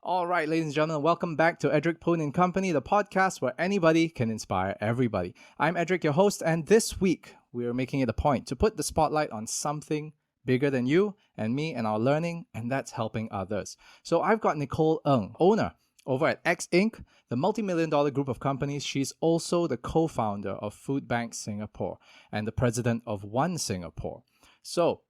All right, ladies and gentlemen, welcome back to Edric Poon and Company, the podcast where anybody can inspire everybody. I'm Edric, your host, and this week we are making it a point to put the spotlight on something bigger than you and me and our learning, and that's helping others. So I've got Nichol Ng, owner over at X Inc., the multi-million-dollar group of companies. She's also the co-founder of Food Bank Singapore and the president of One Singapore. So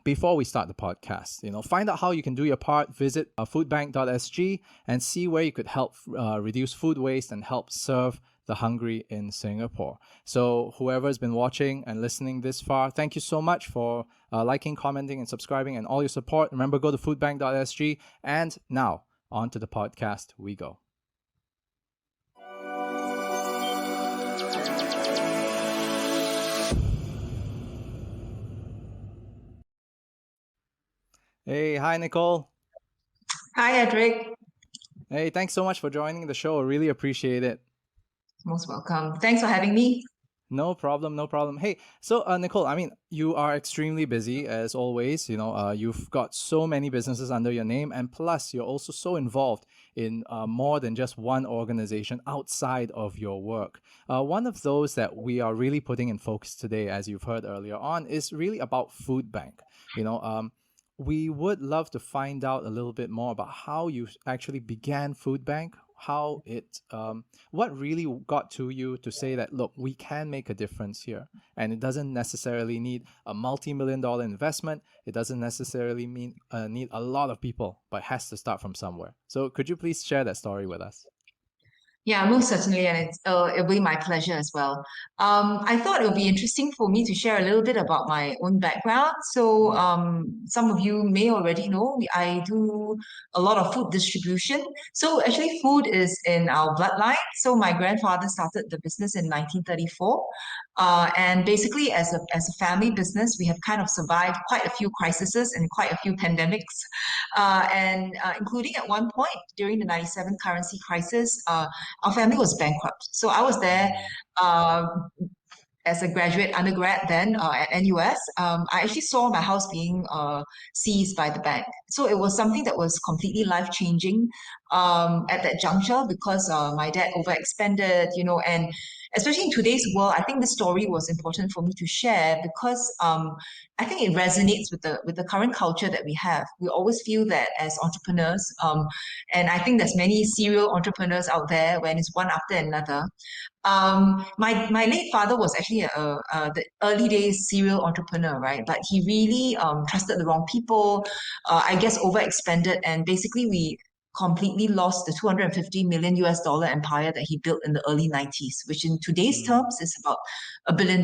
before we start the podcast, find out how you can do your part. Visit foodbank.sg and see where you could help reduce food waste and help serve the hungry in Singapore. So whoever's been watching and listening this far, thank you so much for liking, commenting, and subscribing and all your support. Remember, go to foodbank.sg. And now, on to the podcast we go. Hey, hi, Nichol. Hi, Edric. Hey, thanks so much for joining the show. I really appreciate it. Most welcome. Thanks for having me. No problem, no problem. Hey, so Nichol, you are extremely busy as always. You've got so many businesses under your name, and plus you're also so involved in more than just one organization outside of your work. One of those that we are really putting in focus today, as you've heard earlier on, is really about Food Bank. We would love to find out a little bit more about how you actually began Food Bank, how what really got to you to say that, look, we can make a difference here. And it doesn't necessarily need a multi-million-dollar investment. It doesn't necessarily need a lot of people, but has to start from somewhere. So could you please share that story with us? Yeah, most certainly, and it'll be my pleasure as well. I thought it would be interesting for me to share a little bit about my own background. So, some of you may already know I do a lot of food distribution. So, actually, food is in our bloodline. So, my grandfather started the business in 1934. And basically, as a family business, we have kind of survived quite a few crises and quite a few pandemics, and including at one point during the 97 currency crisis, our family was bankrupt. So I was there uh, as a undergrad then at NUS. I actually saw my house being seized by the bank. So it was something that was completely life-changing at that juncture because my dad overexpended, and especially in today's world, I think the story was important for me to share because I think it resonates with the current culture that we have. We always feel that as entrepreneurs, and I think there's many serial entrepreneurs out there when it's one after another. My late father was actually the early days serial entrepreneur, right? But he really trusted the wrong people. I guess overexpended, and basically we completely lost the 250 million US dollar empire that he built in the early 90s, which in today's terms is about $1 billion.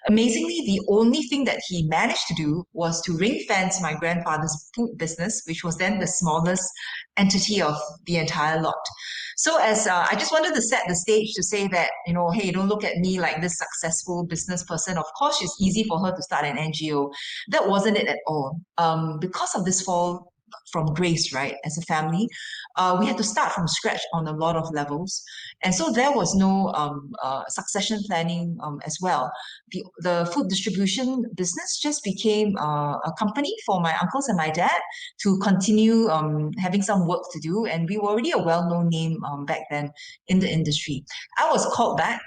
Amazingly, the only thing that he managed to do was to ring fence my grandfather's food business, which was then the smallest entity of the entire lot. So as I just wanted to set the stage to say that, hey, don't look at me like this successful business person. Of course, it's easy for her to start an NGO. That wasn't it at all. Because of this fall from grace, right, as a family, we had to start from scratch on a lot of levels. And so there was no succession planning as well. The food distribution business just became a company for my uncles and my dad to continue having some work to do. And we were already a well-known name back then in the industry. I was called back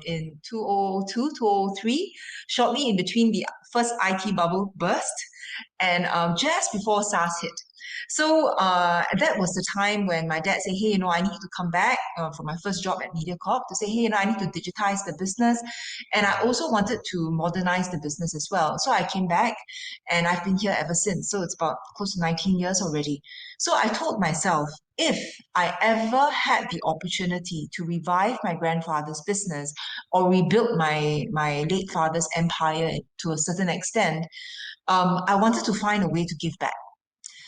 in 2002, 2003, shortly in between the first IT bubble burst and just before SARS hit. So that was the time when my dad said, hey, I need to come back for my first job at MediaCorp to say, hey, I need to digitize the business. And I also wanted to modernize the business as well. So I came back and I've been here ever since. So it's about close to 19 years already. So I told myself, if I ever had the opportunity to revive my grandfather's business or rebuild my late father's empire to a certain extent, I wanted to find a way to give back.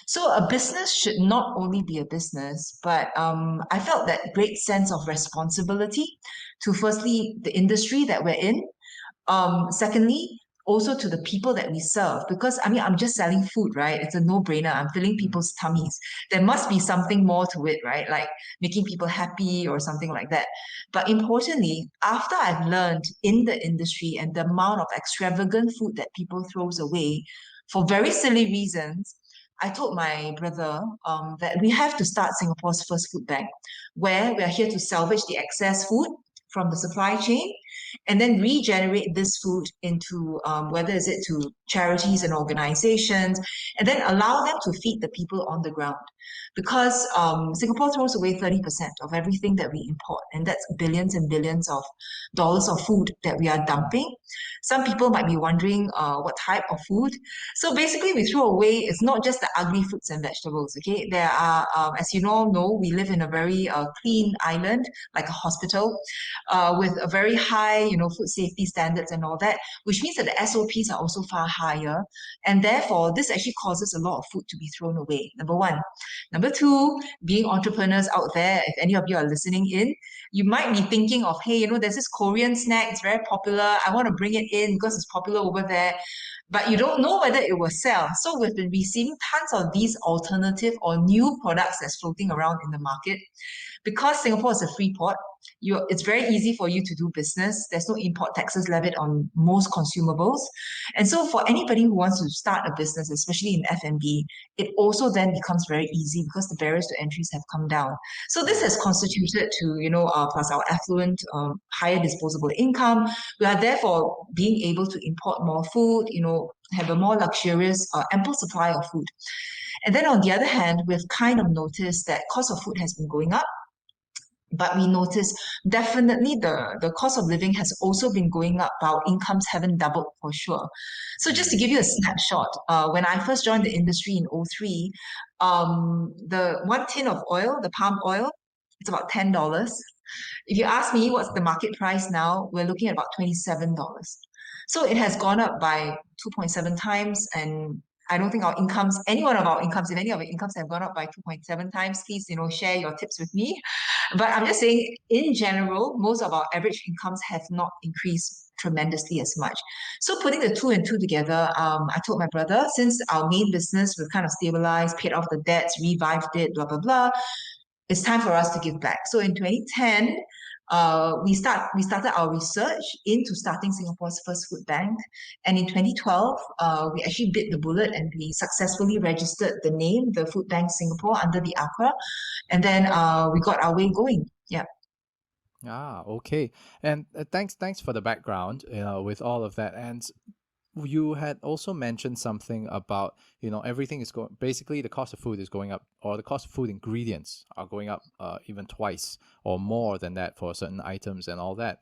So a business should not only be a business, but I felt that great sense of responsibility to firstly the industry that we're in, secondly also to the people that we serve. Because I'm just selling food, right? It's a no-brainer. I'm filling people's tummies. There must be something more to it, right? Like making people happy or something like that. But importantly, after I've learned in the industry and the amount of extravagant food that people throws away for very silly reasons, I told my brother that we have to start Singapore's first food bank, where we are here to salvage the excess food from the supply chain and then regenerate this food into whether is it to charities and organizations, and then allow them to feed the people on the ground. Because Singapore throws away 30% of everything that we import, and that's billions and billions of dollars of food that we are dumping. Some people might be wondering what type of food. So basically, we throw away, it's not just the ugly fruits and vegetables, okay? There are, as you all know, we live in a very clean island, like a hospital, with a very high, food safety standards and all that, which means that the SOPs are also far higher. And therefore, this actually causes a lot of food to be thrown away, number one. Number two, being entrepreneurs out there, if any of you are listening in, you might be thinking of, hey, there's this Korean snack, it's very popular. I want to bring it in because it's popular over there. But you don't know whether it will sell. So we've been receiving tons of these alternative or new products that's floating around in the market. Because Singapore is a free port, it's very easy for you to do business. There's no import taxes levied on most consumables. And so for anybody who wants to start a business, especially in F&B, it also then becomes very easy because the barriers to entries have come down. So this has constituted to, plus our affluent, higher disposable income. We are therefore being able to import more food, have a more luxurious, ample supply of food. And then on the other hand, we've kind of noticed that cost of food has been going up. But we notice definitely the cost of living has also been going up. Our incomes haven't doubled for sure. So just to give you a snapshot, when I first joined the industry in '03, the one tin of oil, the palm oil, it's about $10. If you ask me what's the market price now, we're looking at about $27. So it has gone up by 2.7 times, and I don't think our incomes, any one of our incomes, if any of our incomes have gone up by 2.7 times, please, share your tips with me. But I'm just saying, in general, most of our average incomes have not increased tremendously as much. So putting the two and two together, I told my brother, since our main business, we've kind of stabilized, paid off the debts, revived it, blah, blah, blah, it's time for us to give back. So in 2010, we started our research into starting Singapore's first food bank. And in 2012, we actually bit the bullet and we successfully registered the name, the Food Bank Singapore, under the ACRA. And then we got our way going. Yeah. Okay. And thanks for the background with all of that. And you had also mentioned something about, everything is going, basically the cost of food is going up, or the cost of food ingredients are going up even twice or more than that for certain items and all that.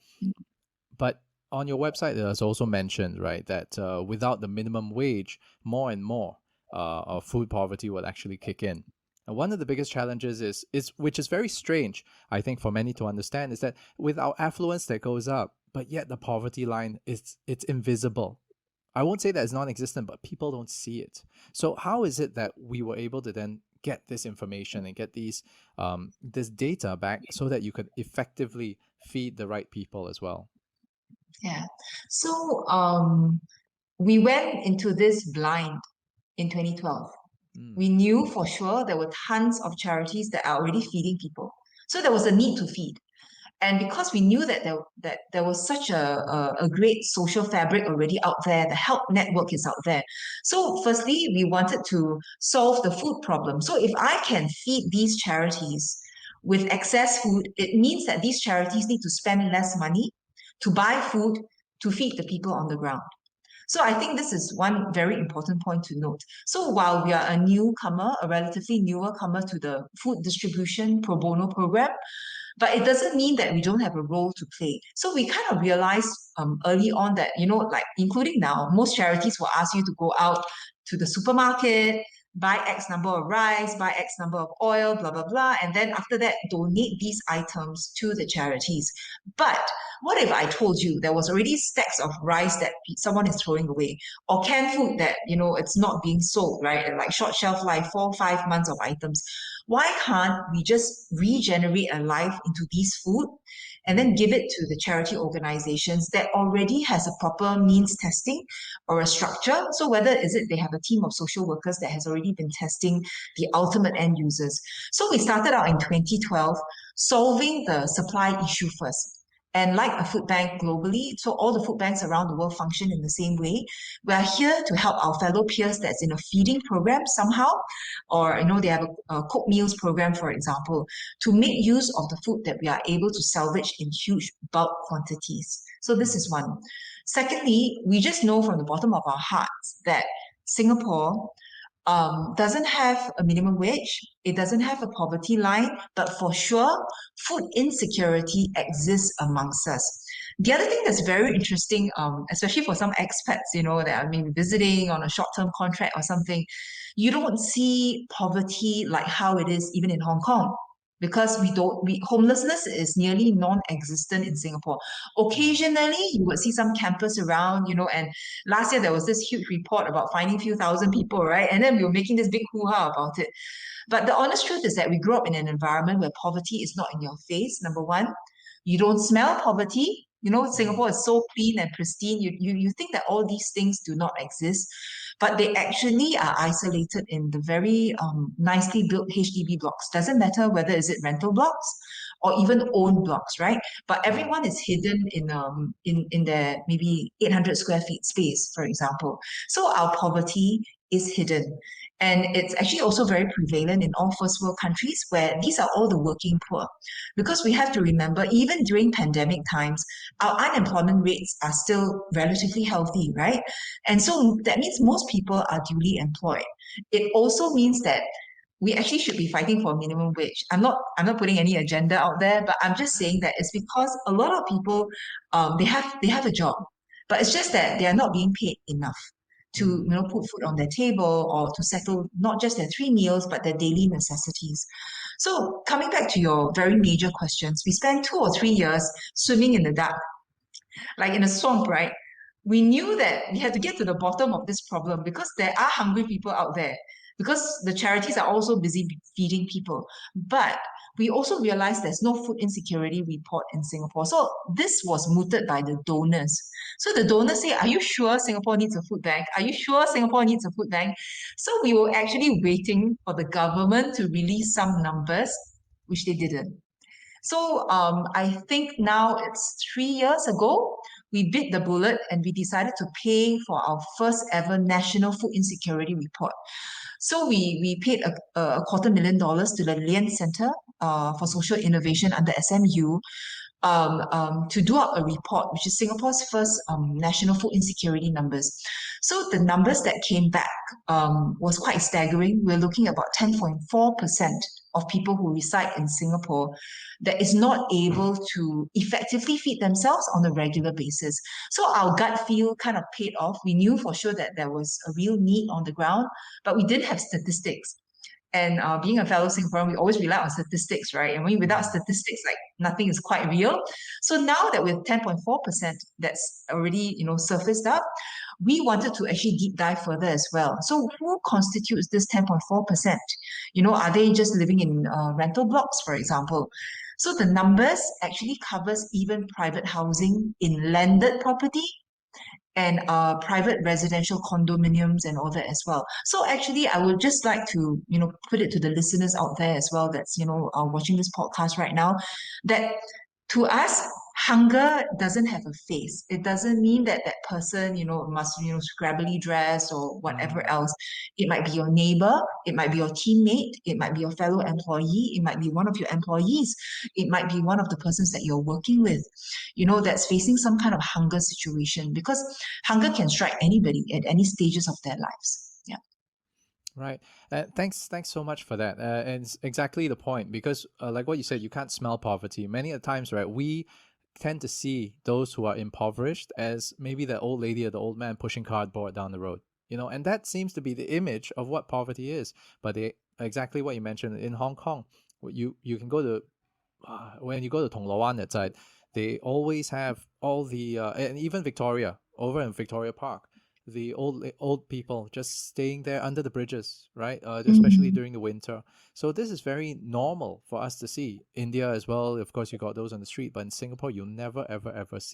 But on your website, it was also mentioned, right, that without the minimum wage, more and more of food poverty will actually kick in. And one of the biggest challenges is which is very strange, I think, for many to understand, is that with our affluence that goes up, but yet the poverty line it's invisible. I won't say that it's non-existent, but people don't see it. So how is it that we were able to then get this information and get these this data back so that you could effectively feed the right people as well? Yeah. So we went into this blind in 2012. We knew for sure there were tons of charities that are already feeding people. So there was a need to feed. And because we knew that there was such a great social fabric already out there, the help network is out there. So firstly, we wanted to solve the food problem. So if I can feed these charities with excess food, it means that these charities need to spend less money to buy food to feed the people on the ground. So I think this is one very important point to note. So while we are a newcomer, a relatively newer comer to the food distribution pro bono program, but it doesn't mean that we don't have a role to play. So we kind of realized early on that, like including now, most charities will ask you to go out to the supermarket, buy X number of rice, buy X number of oil, blah, blah, blah. And then after that, donate these items to the charities. But what if I told you there was already stacks of rice that someone is throwing away, or canned food that, it's not being sold, right? And like short shelf life, 4 or 5 months of items. Why can't we just regenerate a life into these food and then give it to the charity organizations that already has a proper means testing or a structure? So whether is it they have a team of social workers that has already been testing the ultimate end users. So we started out in 2012 solving the supply issue first. And like a food bank globally, so all the food banks around the world function in the same way. We are here to help our fellow peers that's in a feeding program somehow, or they have a cooked meals program, for example, to make use of the food that we are able to salvage in huge bulk quantities. So this is one. Secondly, we just know from the bottom of our hearts that Singapore doesn't have a minimum wage, it doesn't have a poverty line, but for sure, food insecurity exists amongst us. The other thing that's very interesting, especially for some expats, that I mean visiting on a short-term contract or something, you don't see poverty like how it is even in Hong Kong. Because homelessness is nearly non-existent in Singapore. Occasionally, you would see some campers around, and last year there was this huge report about finding a few thousand people, right? And then we were making this big hoo-ha about it. But the honest truth is that we grew up in an environment where poverty is not in your face, number one. You don't smell poverty. Singapore is so clean and pristine. You think that all these things do not exist, but they actually are isolated in the very nicely built HDB blocks. Doesn't matter whether is it rental blocks or even owned blocks, right? But everyone is hidden in their maybe 800 square feet space, for example. So our poverty is hidden. And it's actually also very prevalent in all first world countries where these are all the working poor. Because we have to remember, even during pandemic times, our unemployment rates are still relatively healthy, right? And so that means most people are duly employed. It also means that we actually should be fighting for minimum wage. I'm not putting any agenda out there, but I'm just saying that it's because a lot of people they have a job, but it's just that they are not being paid enough to put food on their table or to settle not just their 3 meals but their daily necessities. So coming back to your very major questions, we spent 2 or 3 years swimming in the dark, like in a swamp, right? We knew that we had to get to the bottom of this problem because there are hungry people out there, because the charities are also busy feeding people. But we also realized there's no food insecurity report in Singapore. So this was mooted by the donors. So the donors say, are you sure Singapore needs a food bank? Are you sure Singapore needs a food bank? So we were actually waiting for the government to release some numbers, which they didn't. So I think now it's 3 years ago, we bit the bullet and we decided to pay for our first ever national food insecurity report. So we paid a $250,000 to the Lien Center for Social Innovation under SMU to do up a report, which is Singapore's first national food insecurity numbers. So the numbers that came back was quite staggering. We're looking at about 10.4% of people who reside in Singapore that is not able to effectively feed themselves on a regular basis. So our gut feel kind of paid off. We knew for sure that there was a real need on the ground, but we didn't have statistics. And being a fellow Singaporean, we always rely on statistics, right? And without statistics, like nothing is quite real. So now that with 10.4% that's already, surfaced up, we wanted to actually deep dive further as well. So who constitutes this 10.4%? Are they just living in rental blocks, for example? So the numbers actually covers even private housing in landed property and private residential condominiums and all that as well. So actually, I would just like to, put it to the listeners out there as well that's, watching this podcast right now, that to us, hunger doesn't have a face. It doesn't mean that that person, must, scrabbily dress or whatever else. It might be your neighbor, it might be your teammate, it might be your fellow employee, it might be one of your employees, it might be one of the persons that you're working with, that's facing some kind of hunger situation, because hunger can strike anybody at any stages of their lives. Yeah. Right. Thanks so much for that. And it's exactly the point, because like what you said, you can't smell poverty. Many a times, right, we tend to see those who are impoverished as maybe the old lady or the old man pushing cardboard down the road, and that seems to be the image of what poverty is. But exactly what you mentioned in Hong Kong, you can go to, when you go to Tongloan that side, they always have all the, and even Victoria, over in Victoria Park, the old people just staying there under the bridges, right? Especially during the winter. So this is very normal for us to see. India as well, of course, you got those on the street, but in Singapore, you'll never, ever, ever see